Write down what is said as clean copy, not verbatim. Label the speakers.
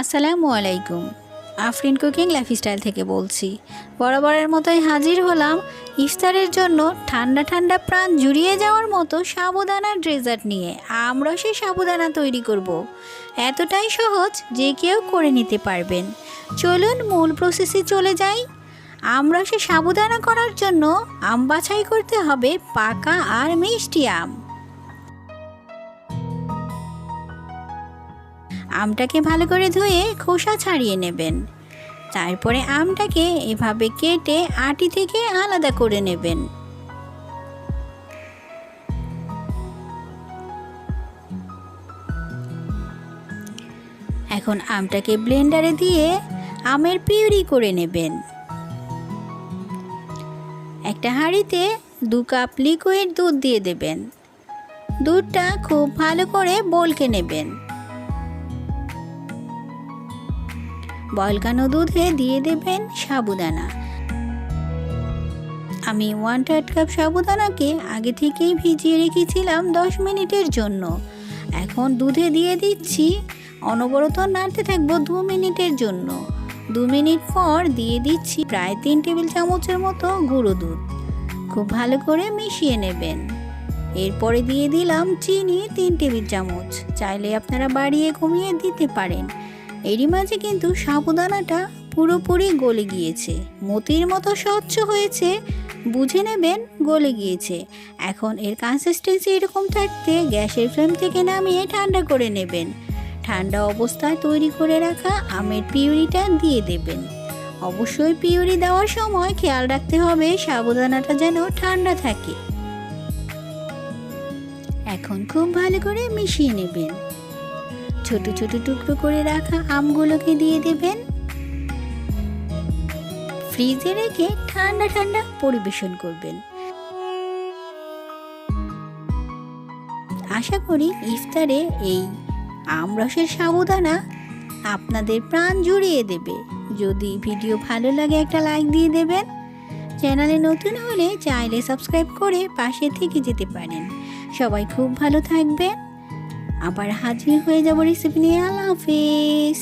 Speaker 1: আসসালামু আলাইকুম। Afrin cooking lifestyle থেকে বলছি। বরাবরের মতোই হাজির হলাম ইফতারের জন্য ঠান্ডা ঠান্ডা প্রাণ জুড়িয়ে যাওয়ার মতো সাবুদানার ডেজার্ট নিয়ে। আমরসে সাবুদানা তৈরি করব। এতটাই সহজ যে কেউ করে নিতে পারবেন। চলুন মূল প্রসেসে চলে যাই। আমরসে সাবুদানা করার জন্য আম বাছাই করতে হবে পাকা আর মিষ্টি আম। আমটাকে ভালো করে ধুয়ে খোসা ছাড়িয়ে নেবেন। তারপরে আমটাকে এভাবে কেটে আটি থেকে আলাদা করে নেবেন। এখন আমটাকে ব্লেন্ডারে দিয়ে আমের পিউরি করে নেবেন। একটা হাঁড়িতে 2 কাপ লিকুইড দুধ দিয়ে দেবেন। দুধটা খুব ভালো করে বলকে নেবেন। বলকানো দুধে দিয়ে দেবেন সাবুদানা। আমি 1/3 কাপ সাবুদানাকে আগে থেকেই ভিজিয়ে রেখেছিলাম 10 মিনিটের জন্য। এখন দুধে দিয়ে দিচ্ছি, অনবরত নাড়তে থাকবো 2 মিনিটের জন্য। 2 মিনিট পর দিয়ে দিচ্ছি প্রায় 3 টেবিল চামচের মতো গুঁড়ো দুধ। খুব ভালো করে মিশিয়ে নেবেন। এরপরে দিয়ে দিলাম চিনি 3 টেবিল চামচ। চাইলে আপনারা বাড়িয়ে কমিয়ে দিতে পারেন। এরই মাঝে কিন্তু সাবুদানাটা পুরোপুরি গলে গিয়েছে, মতির মতো স্বচ্ছ হয়েছে, বুঝে নেবেন গলে গিয়েছে। এখন এর কনসিস্টেন্সি এরকম থাকতে গ্যাসের ফ্লেম থেকে নামিয়ে ঠান্ডা করে নেবেন। ঠান্ডা অবস্থায় তৈরি করে রাখা আমের পিউরিটা দিয়ে দেবেন। অবশ্যই পিউরি দেওয়ার সময় খেয়াল রাখতে হবে সাবুদানাটা যেন ঠান্ডা থাকে। এখন খুব ভালো করে মিশিয়ে নেবেন। ছোট ছোট টুকরো করে রাখা আমগুলোকে দিয়ে দেবেন। ফ্রিজে রেখে ঠান্ডা ঠান্ডা পরিবেশন করবেন। আশা করি ইফতারে এই আমরসের সাবুদানা আপনাদের প্রাণ জুড়িয়ে দেবে। যদি ভিডিও ভালো লাগে একটা লাইক দিয়ে দেবেন। চ্যানেলে নতুন হলে চাইলে সাবস্ক্রাইব করে পাশে থেকে যেতে পারেন। সবাই খুব ভালো থাকবেন। আবার হাজির হয়ে যাব রেসিপি নিয়ে। আল্লাহ হাফেজ।